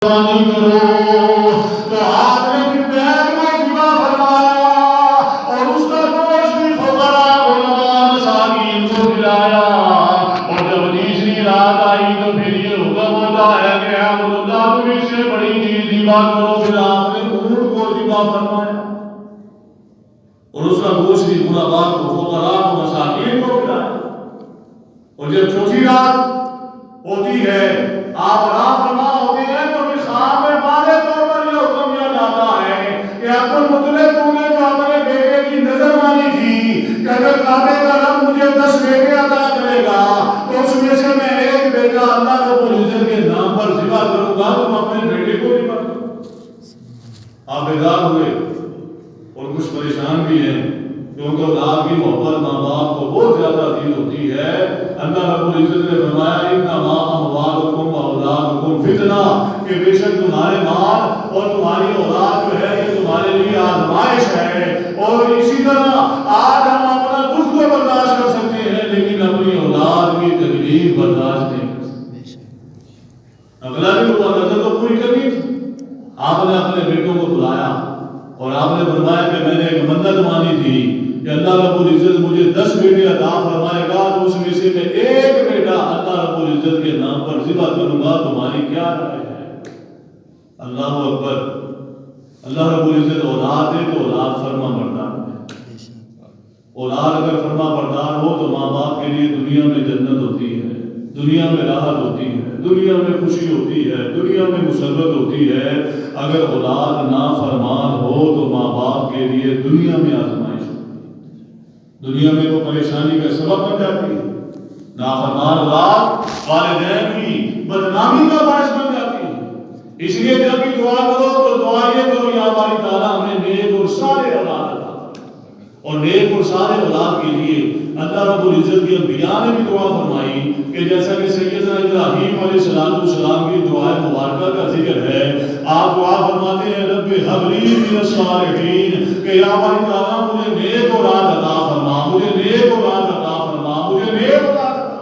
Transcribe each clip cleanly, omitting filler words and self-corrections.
قربانی کرو تو آپ نے پھر بیت میں ذبح فرمایا اور اس کا گوشت بھی فقراء غرباء مساکین کو کھلایا. اور جب تیسری رات آئی تو پھر یہ حکم ہوتا ہے کہ اعبدوا اللہ، تم اس سے بڑی چیز ذبح کرو. پھر آپ نے اونٹ کو ذبح فرمایا اور اس کا گوشت بھی غرباء کو، فقراء کو، مساکین کو کھلایا. اور جب چوتھی رات ہوتی ہے آپ رات فرما ہوتے ہیں تو پھر خواب میں واضح طور پر یہ حکم دیا جاتا ہے کہ عبد المطلب تو نے جو اپنے بیٹے کی نظر مانی تھی کہ اگر کعبے کا رب مجھے 10 بیٹے عطا کرے گا تو اس میں سے میں ایک بیٹا اللہ رب العزت کے نام پر ذبح کروں گا، تم اپنے بیٹے کو ذبح کرو. آپ بیدار ہوئے اور کچھ پریشان بھی ہیں کیونکہ اولاد کی محبت ماں باپ کو بہت زیادہ عزیز ہوتی ہے. اللہ رب العزت نے فرمایا انما اموالکم واولادکم فتنہ، کہ بے شک تمہارے مال اور تمہاری اولاد جو ہے یہ تمہارے لیے آزمائش ہے. اور اسی طرح آج ہم اپنا دکھ تو برداشت کر سکتے ہیں لیکن اپنی اولاد کی تکلیف برداشت نہیں کر سکتے. اگلا بھی وہ نظر تو پوری کرنی تھی. آپ نے اپنے بیٹوں کو بلایا اور آپ نے فرمایا کہ میں نے ایک منت مانی تھی کہ اللہ رب العزت مجھے 10 بیٹے عطا فرمائے گا تو اس میں سے میں ایک بیٹا اللہ رب العزت کے نام پر ذبح کروں گا، تمہاری کیا رائے ہے؟ اللہ اکبر. اللہ رب العزت اولاد دے تو اولاد فرما بردار ہے. اولاد اگر فرما بردار ہو تو ماں باپ کے لیے دنیا میں جنت ہوتی ہے، دنیا میں راحت ہوتی ہے، دنیا میں خوشی ہوتی ہے، دنیا میں مسرت ہوتی ہے. اگر اولاد نافرمان ہو تو ماں باپ کے لیے دنیا میں آزمائش ہوتی ہے، دنیا میں وہ پریشانی کا سبب بن جاتی ہے. نافرمان اولاد والدین کی بدنامی کا باعث بن جاتی ہے. اس لیے جب بھی دعا کرو تو دعا یہ کرو یا باری تعالیٰ ہمیں نیک اور صالح اولاد عطا کرے. اور نیک اور صالح اولاد کے لیے اللہ رب العزت کی انبیاء نے بھی دعا فرمائی کہ جیسا کہ سیدنا ابراہیم علیہ السلام کی دعا مبارکہ کا ذکر ہے. آپ دعا فرماتے ہیں رب ہب لی من الصالحین، کہ یا باری تعالیٰ مجھے نیک اولاد عطا فرما، مجھے نیک اولاد عطا فرما، مجھے نیک اولاد عطا فرما.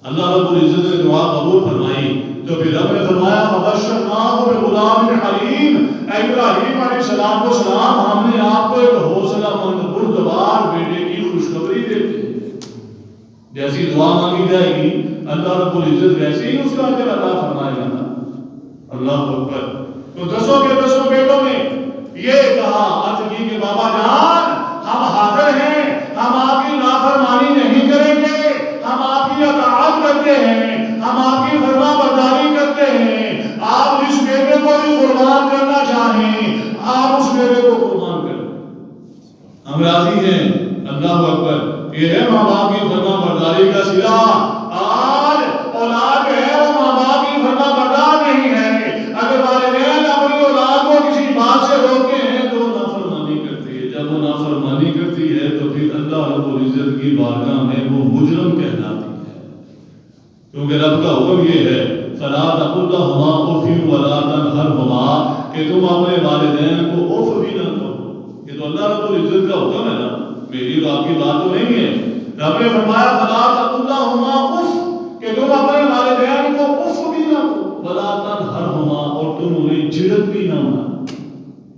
اللہ رب العزت نے دعا قبول فرمائی تو پھر رب نے فرمایا فبشرناہ بغلام حلیم، اے ابراہیم علیہ السلام ہم نے آپ کو ایک حوصلہ مند بردبار بیٹے کی خوشخبری دے دی. جیسی دعا مانگی جائے گی اللہ رب العزت ویسے ہی اس کا اجر عطا فرمائے گا. اللہ اکبر. تو 10 کے 10 بیٹوں نے یہ کہا عرض کی کہ بابا جان ہم حاضر ہیں، ہم آپ کی نافرمانی نہیں کریں گے، ہم آپ کی اطاعت کرتے ہیں، ہم آپ کی فرما برداری کرتے ہیں. آپ جس بیٹے کو بھی قربان کرنا چاہیں آپ اس بیٹے کو قربان کریں، ہم راضی ہیں. اللہ اکبر. یہ ہے ماں باپ کی فرما برداری کا صلہ. آج اولاد ہے وہ ماں باپ کی فرما بردار نہیں ہے. اگر والدین اپنی اولاد کو کسی بات سے روکتے ہیں تو وہ نافرمانی کرتی ہے. جب وہ نافرمانی کرتی ہے تو پھر اللہ رب العزت کی بارگاہ میں وہ مجرم کہلاتی ہے. کیونکہ رب کا حکم یہ ہے فلا تقل لهما اف ولا تنهرهما، کہ تم اپنے والدین کو اف بھی نہ کہو. یہ تو اللہ رب العزت کا حکم ہے نا، میری تو آپ کی بات تو نہیں ہے. رب نے فرمایا فلا تقل لهما اف، کہ تم اپنے والدین کو اف بھی نہ کہو، ولا تنهرهما، اور تم انہیں جھڑک بھی نہ مارو،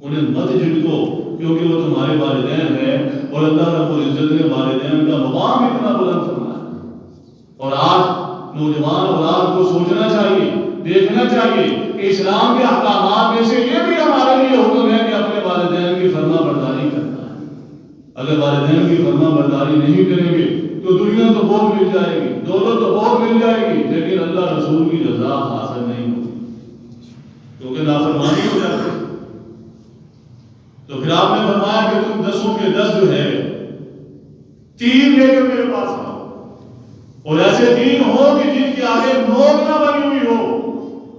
انہیں مت جھڑکو کیونکہ وہ تمہارے والدین ہیں. اور اللہ رب العزت نے والدین کا مقام اتنا بلند فرمایا. اور آج نوجوان اولاد کو سوچنا چاہیے، دیکھنا چاہیے کہ اسلام کے احکامات میں سے یہ بھی ہمارے لیے حکم ہے کہ اپنے والدین کی فرما برداری کرنا ہے. اگر والدین کی فرما برداری نہیں کریں گے تو دنیا تو بہت مل جائے گی، دولت تو بہت مل جائے گی، لیکن اللہ رسول کی رضا حاصل نہیں ہوگی کیونکہ نافرمانی ہو جاتی ہے. تو پھر آپ نے فرمایا کہ تم 10 کے 10 جو ہے 3 لے کر میرے پاس آؤ، اور ایسے 3 ہو کہ جن کے آگے نوک نہ بنی ہوئی ہو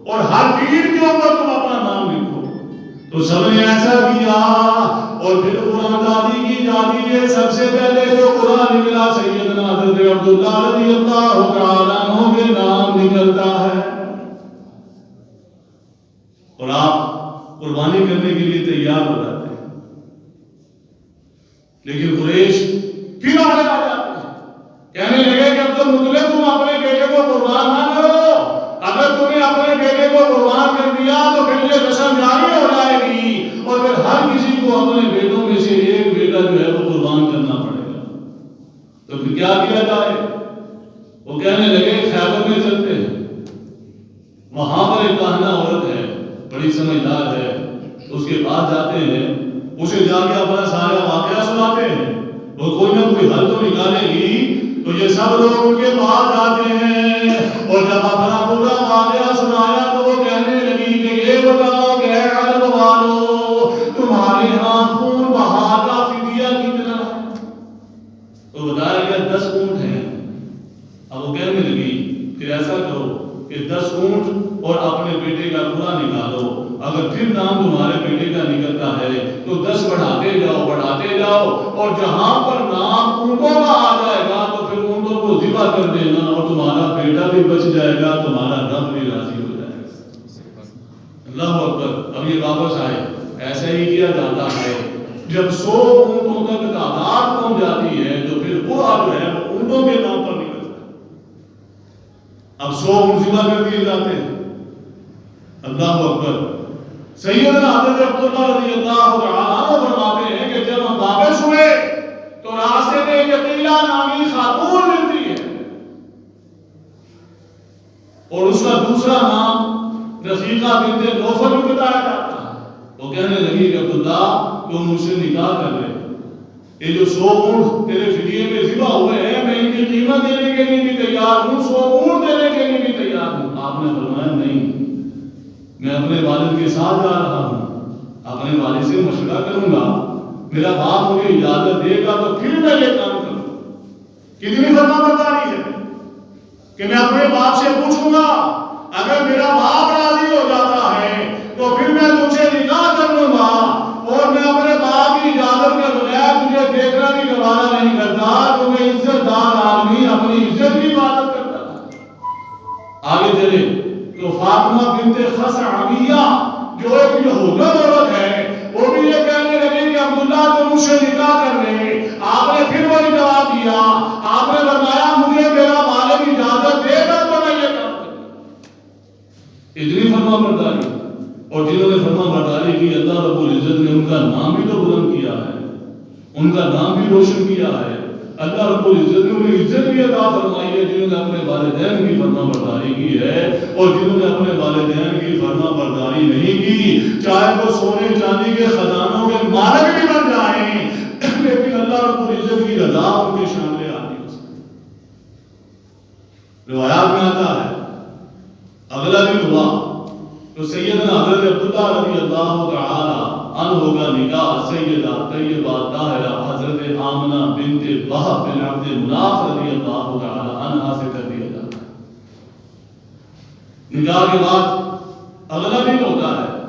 اور ہر 3 کے اوپر تم اپنا نام لکھو. تو سب نے ایسا کیا اور پھر قرآن دادی کی جاتی ہے. سب سے پہلے جو قرآن نکلا سیدنا حضرت عبداللہ رضی اللہ تعالیٰ عنہ کے نام نکلتا ہے. اور آپ قربانی کرنے کے لیے تیار ہو جاتے ہیں، لیکن قریش پھر آگے آ جاتے ہیں، کہنے لگے کہ عبدالمطلب تم اپنے بیٹے کو قربان نہ کرو. اگر تمہیں اپنے بیٹے کو قربان کرنے دیا تو پھر یہ رسم جاری ہو جائے گی اور پھر ہر کسی کو اپنے بیٹوں میں سے ایک بیٹا جو ہے وہ قربان کرنا پڑے گا. تو پھر کیا کیا جائے؟ وہ کہنے لگے خیبر میں چلتے ہیں، وہاں پر ایک کاہنہ عورت ہے، بڑی سمجھدار ہے، اس کے پاس جاتے ہیں، اسے جا کے اپنا سارا واقعہ سناتے ہیں، وہ کوئی نہ کوئی حل تو نکالے گی. تو یہ سب لوگ ان کے پاس جاتے ہیں اور جب اپنا پورا واقعہ سنایا تو وہ کہنے لگی کہ یہ بتاؤ کہ اے عرب والو، تمہارے ہاں خون بہا کا فدیہ کتنا ہے؟ تو بتایا گیا 10 اونٹ ہیں. اب وہ کہنے لگی پھر ایسا کرو کہ 10 اونٹ اور اپنے بیٹے کا پورا نکالو، اگر پھر نام تمہارے بیٹے کا نکلتا ہے تو 10 بڑھاتے جاؤ اور جہاں پر نام اونٹوں کا آ جائے گا تو پھر اونٹوں کو ذبح کر دینا اور تمہارا بیٹا بھی بچ جائے گا، تمہارا رب بھی راضی ہو جائے گا. اللہ اکبر. اب یہ واپس آئے. ایسا ہی کیا جاتا ہے، جب 100 اونٹوں تک تعداد پہنچ جاتی ہے تو پھر پورا جو ہے وہ اونٹوں کے نام پر نکلتا ہے. اب 100 اونٹ ذبح کر دیے جاتے ہیں. اللہ اکبر. سیدنا حضرت عبداللہ رضی اللہ تعالیٰ عنہ فرماتے ہیں کہ جب ہم واپس ہوئے تو راستے میں یقیلا نامی خاتون ملتی ہے اور اس کا دوسرا نام رفیقہ بنت نوفل بھی بتایا جاتا ہے. وہ کہنے لگی کہ عبداللہ تم مجھ سے نکاح کر رہے، یہ جو 100 اونٹ تیرے فدیے میں ذبح ہوئے ہیں میں ان کی قیمت دینے کے لیے بھی تیار ہوں، 100 اونٹ دینے کے لیے بھی تیار ہوں. آپ نے فرمایا نہیں، میں اپنے والد کے ساتھ جا رہا ہوں، اپنے والد سے مشورہ کروں گا، میرا باپ مجھے اجازت دے گا تو پھر میں یہ کام کروں. کتنی فرما برداری ہے کہ میں اپنے باپ سے پوچھوں گا، اگر میرا باپ راضی ہو جاتا ہے تو پھر میں تجھ سے نکاح کر لوں گا اور میں اپنے باپ کی اجازت کے بغیر تجھے دیکھنا بھی گوارا نہیں کرتا، کیونکہ عزت دار آدمی اپنی عزت کی حفاظت کرتا ہے. آگے چلے تو فاطمہ بنت خثعمیہ جو ایک یہودہ عورت ہے وہ بھی یہ کہنے لگی کہ عبداللہ تو مجھ سے نکاح کر لے. آپ نے پھر وہی جواب دیا، آپ نے فرمایا مجھے میرا والد اجازت دے گا تو میں یہ کام کروں. اتنی فرما برداری. اور جنہوں نے فرما برداری کی اللہ رب العزت نے ان کا نام بھی تو بلند کیا ہے، ان کا نام بھی روشن کیا ہے. اللہ رب العزت نے انہیں عزت بھی عطا فرمائی ہے جنہوں نے اپنے والدین کی فرما برداری کی ہے، اور جنہوں نے اپنے والدین کی فرما برداری نہیں کی چاہے وہ سونے چاندی کے خزانوں کے مالک بھی بن جائیں لیکن اللہ رب العزت کی رضا ان کے شامل آتی ہو سکتی. روایات میں آتا ہے اگلا دن ہوا تو سیدنا حضرت عبداللہ رضی اللہ تعالی عنہ کا نکاح سیدہ طیبہ طاہرہ حضرت آمنہ بنت وہب بن عبد مناف رضی اللہ تعالی عنہا سے کر دیا جاتا ہے. نکاح کے بعد اگلا دن ہوتا ہے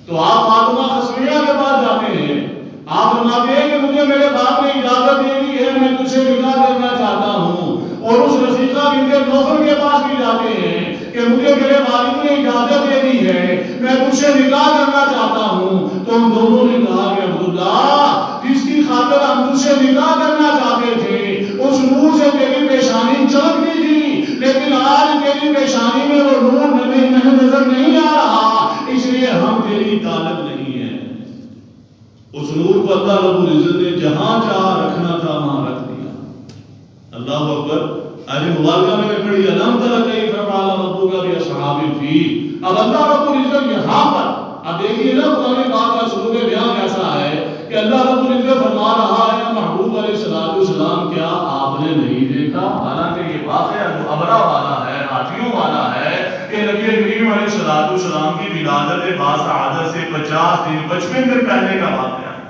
تو آپ فاطمہ خثعمیہ کے پاس جاتے ہیں. آپ فرماتے ہیں کہ مجھے میرے باپ نے اجازت دے دی ہے، میں تجھ سے نکاح کرنا چاہتا ہوں. اور اس رفیقہ بنت نوفل کے پاس بھی جاتے ہیں کہ مجھے میرے والد نے اجازت دے دی ہے، میں تجھ سے نکاح کرنا چاہتا ہوں. تو ہم دونوں نے کہا کہ عبداللہ جس کی خاطر ہم تجھ سے نکاح کرنا چاہتے تھے اس نور سے تیری پیشانی چمکتی تھی، لیکن آج تیری پیشانی میں وہ نور نظر نہیں آ رہا، اس لیے ہم تیری طالب نہیں ہیں. اس نور کو اللہ رب العزت نے جہاں چاہا رکھنا تھا وہاں رکھ دیا. اللہ اکبر. آیت مبارکہ میں نے پڑھی الم تر کیف فعل ربک باصحاب الفیل. اب اللہ رب العزت یہاں پر اب دیکھیے نا قرآن پاک کا سلوک بیان کیسا ہے کہ اللہ رب العزت فرما رہا ہے محبوب علیہ السلام کیا آپ نے نہیں دیکھا؟ حالانکہ یہ واقعہ جو ابرا والا ہے، ہاتھیوں والا ہے، کہ نبی کریم علیہ السلام کی ولادت باسعادت سے 50 دن 55 دن پہلے کا واقعہ ہے.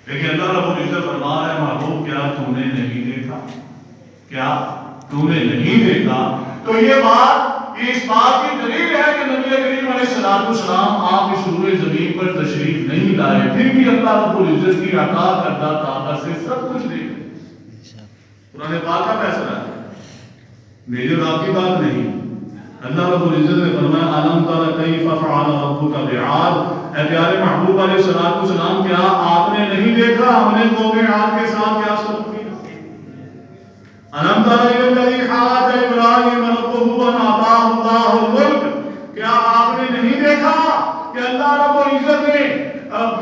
لیکن اللہ رب العزت فرما رہا ہے محبوب کیا تم نے نہیں دیکھا؟ کیا تم نے نہیں دیکھا؟ تو یہ بات اس بات کی دلیل ہے کہ نبی کریم علیہ السلام آپ اس روئے زمین پر تشریف نہیں لائے، پھر بھی اللہ رب العزت کی عطا کردہ طاقت سے سب کچھ دے. قرآن پاک کا فیصلہ ہے، میری اور آپ کی بات نہیں. اللہ رب العزت نے فرمایا الم تر کیف فعل ربک بعاد. اے پیارے محبوب علیہ السلام کیا آپ نے نہیں دیکھا ہم نے قوم عاد کے ساتھ کیا سلوک کیا؟ الم تر الی الذی حاج ابراہیم ربہ ان آتاہ اللہ الملک. کیا کیا آپ نے نہیں دیکھا کہ اللہ رب العزت نے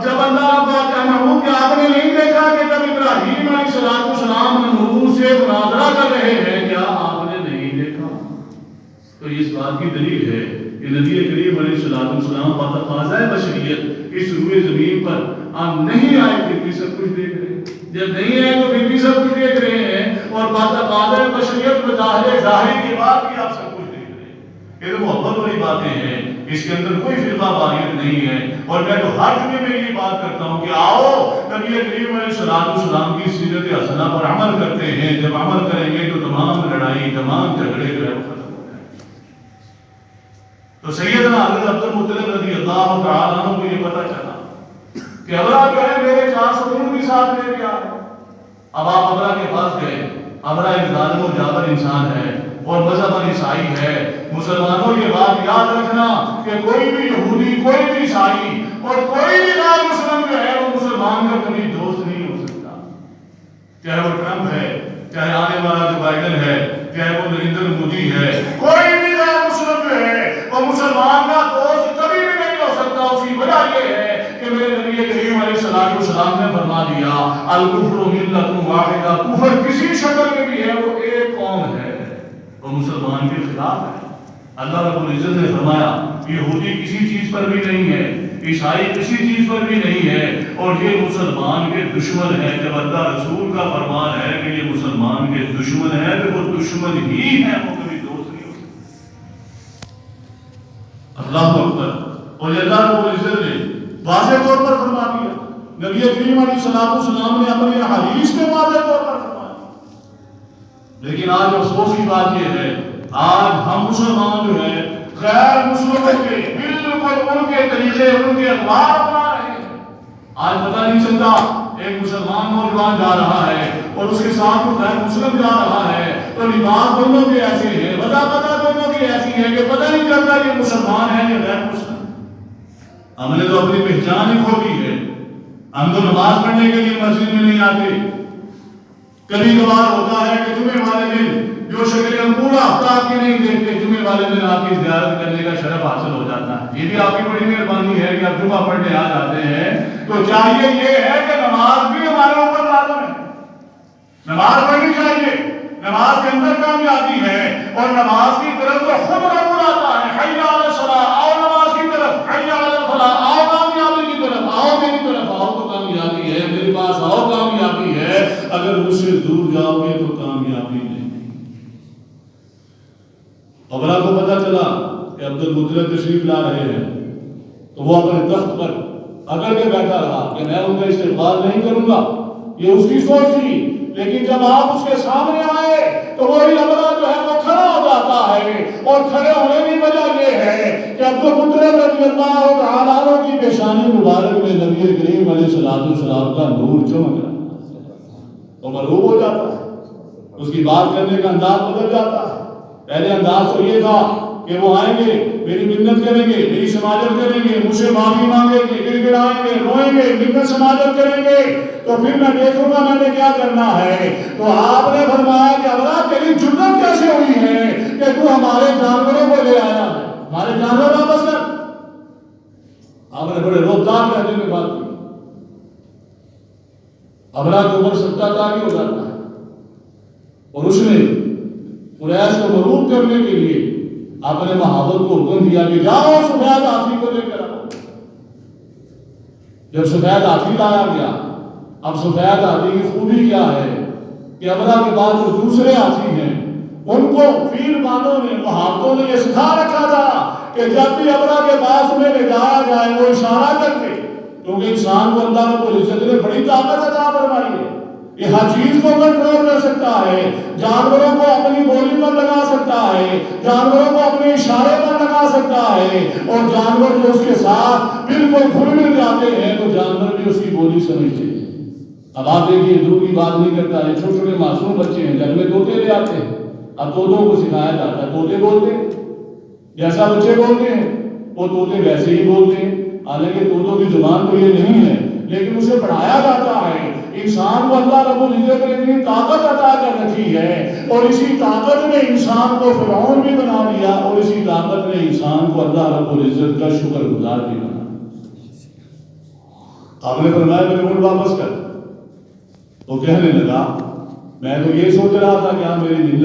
جب اللہ رب العزت کہ آپ نے نہیں دیکھا کہ جب ابراہیم علیہ السلام نمرود سے مناظرہ کر رہے ہیں، کیا آپ نے نہیں دیکھا؟ تو اس بات کی دلیل ہے کہ نبی کریم علیہ السلام بتقاضۂ بشریت اس روئے زمین پر آپ نہیں آئے پھر بھی سب کچھ دیکھ رہے ہیں، جب نہیں آئے تو پھر بھی سب کچھ دیکھ رہے ہیں، اور بتقاضۂ بشریت ظاہر کے بعد بھی آپ سب کچھ دیکھ رہے ہیں۔ یہ تو محبت والی باتیں ہیں، اس کے اندر کوئی فرقہ واریت نہیں ہے۔ اور میں تو ہر جگہ میں یہ بات کرتا ہوں کہ آؤ نبی کریم علیہ السلام کی سیرت حسنہ پر عمل کرتے ہیں، جب عمل کریں گے تو تمام لڑائی تمام جھگڑے جو ہے وہ ختم ہو جائیں گے۔ تو سیدنا حضرت عبد المطلب رضی اللہ تعالیٰ عنہ کو یہ پتہ چلا کہ ابرا جو ہے میرے 400 اونٹ بھی ساتھ لے کے آ رہے۔ اب آپ ابرا کے پاس گئے، ابرا ایک ظالم و جابر انسان ہے اور مذہب عیسائی ہے۔ مسلمانوں یہ بات یاد رکھنا کہ کوئی بھی یہودی، کوئی بھی عیسائی اور کوئی بھی غیر مسلم جو ہے وہ مسلمان کا کبھی دوست نہیں ہو سکتا، چاہے وہ ٹرمپ ہے، چاہے آنے والا جو بائیڈن ہے، چاہے وہ نریندر مودی ہے، کوئی بھی غیر مسلم جو ہے وہ مسلمان کا دوست کبھی بھی نہیں ہو سکتا۔ اس کی وجہ یہ ہے کہ میرے نبی کریم علیہ السلام نے فرما دیا الکفر ملت واحدہ، کفر کسی شکل میں بھی ہے وہ ایک قوم ہے، وہ مسلمان کے خلاف ہے۔ اللہ رب العزت نے فرمایا یہودی کسی چیز پر بھی نہیں ہے، عیسائی کسی چیز پر بھی نہیں ہے، اور یہ مسلمان کے دشمن ہے۔ جب اللہ رسول کا فرمان ہے کہ یہ مسلمان کے دشمن ہے تو وہ دشمن ہی ہے، وہ کبھی دوست نہیں ہو سکتے۔ اللہ اکبر۔ اور یہ اللہ رب العزت نے واضح طور پر فرما دیا، نبی کریم علیہ السلام نے اپنی حدیث میں واضح طور پر فرمایا۔ لیکن آج افسوس کی بات یہ ہے، آج ہم مسلمان جو ہے غیر مسلموں کے بالکل ان کے طریقے، ان کے اخبار اپنا رہے ہیں۔ آج پتہ نہیں چلتا ایک مسلمان نوجوان جا رہا ہے اور اس کے ساتھ وہ غیر مسلم جا رہا ہے تو لباس دونوں کے ایسے ہیں، وضاحت دونوں کی ایسی ہے کہ پتہ نہیں چلتا یہ مسلمان ہے یا غیر مسلم۔ ہم نے تو اپنی پہچان ہی کھو دی ہے، ہم تو نماز پڑھنے کے لیے مسجد میں نہیں آتے۔ کبھی کبھار ہوتا ہے کہ جمعے والے دن جو شکلیں ہم پورا ہفتہ آپ کی نہیں دیکھتے، جمعے والے دن آپ کی زیارت کرنے کا شرف حاصل ہو جاتا ہے۔ یہ بھی آپ کی بڑی مہربانی ہے کہ آپ جمعہ پڑھنے آ جاتے ہیں۔ تو چاہیے یہ ہے کہ نماز بھی ہمارے اوپر لازم ہے، نماز پڑھنی چاہیے، نماز کے اندر کامیابی ہے، اور نماز کی طرف تو خود رب بلاتا ہے، حی علی الصلاۃ، آؤ نماز کی طرف، حی علی الفلاح، آؤ کامیابی کی طرف، آؤ میری طرف آؤ تو کامیابی ہے، میرے پاس آؤ کامیابی ہے، اگر مجھ سے دور جاؤ گے تو کامیابی نہیں۔ ابرا کو پتا چلا کہ عبد المطلب تشریف لا رہے ہیں تو وہ اپنے تخت پر اکڑ کے بیٹھا رہا کہ میں ان کا استقبال نہیں کروں گا، یہ اس کی سوچ تھی۔ لیکن جب آپ اس کے سامنے آئے تو وہی ابرا جو ہے وہ کھڑا ہو جاتا ہے، اور کھڑے ہونے کی وجہ یہ ہے کہ عبد المطلب رضی اللہ تعالیٰ عنہ کی پیشانی مبارک میں نبی کریم علیہ السلام کا نور چمک رہا تو مرعوب ہو جاتا ہے، اس کی بات کرنے کا انداز بدل جاتا ہے۔ پہلے انداز تو یہ تھا کہ وہ آئیں گے، میری منت کریں گے، میری سماجت کریں گے، مجھ سے معافی مانگیں گے، گر گڑائیں گے، روئیں گے، منت سماجت کریں گے، تو پھر میں دیکھوں گا میں نے کیا کرنا ہے۔ تو آپ نے فرمایا کہ ابرا تیری جرت کیسے ہوئی ہے کہ تو ہمارے جانوروں کو لے آیا ہے، ہمارے جانور واپس کر۔ آپ نے بڑے روزدار لہجے میں بات کی۔ ابرا کے اوپر سچا کاری ہو جاتا ہے، اور اس نے قریش کو مرعوب کرنے کے لیے اپنے محافظ کو حکم دیا کہ جاؤ سفید ہاتھی کو لے کر آؤ۔ جب سفید ہاتھی لایا گیا، اب سفید ہاتھی کی خوبی کیا ہے کہ ابرا کے بعد جو دوسرے ہاتھی ہیں ان کو فیل بانوں نے، محافظوں نے یہ سکھا رکھا تھا کہ جب بھی ابرا کے پاس انہیں لے جایا جائے وہ اشارہ کر کے، کیونکہ انسان کو اللہ رب العزت نے بڑی طاقت عطا فرمائی ہے، یہ ہر چیز کو کنٹرول کر سکتا ہے، جانوروں کو اپنی بولی پر لگا سکتا ہے، جانوروں کو اپنے اشارے پر لگا سکتا ہے، اور جانور جو اس کے ساتھ بالکل گھل مل جاتے ہیں تو جانور بھی اس کی بولی سمجھتے ہیں۔ اب آپ دیکھیے دور کی بات نہیں کرتا ہے، چھوٹے چھوٹے معصوم بچے ہیں، گھر میں طوطے لے آتے ہیں، اب طوطوں کو سکھایا جاتا ہے طوطے بولتے ہیں، جیسا بچے بولتے ہیں وہ طوطے ویسے ہی بولتے ہیں، حالانکہ طوطوں کی زبان تو یہ نہیں ہے، لیکن اسے پڑھایا جاتا ہے انسان کو اللہ رب العزت نے اتنی طاقت عطا کر رکھی ہے، اور اسی طاقت نے انسان کو فرعون بھی بنا دیا، اور اسی طاقت نے انسان کو اللہ رب العزت کا شکر گزار بھی بنا۔ آپ نے فرمایا میرے اونٹ واپس کر، تو کہنے لگا میں تو یہ سوچ رہا تھا کہ آپ میری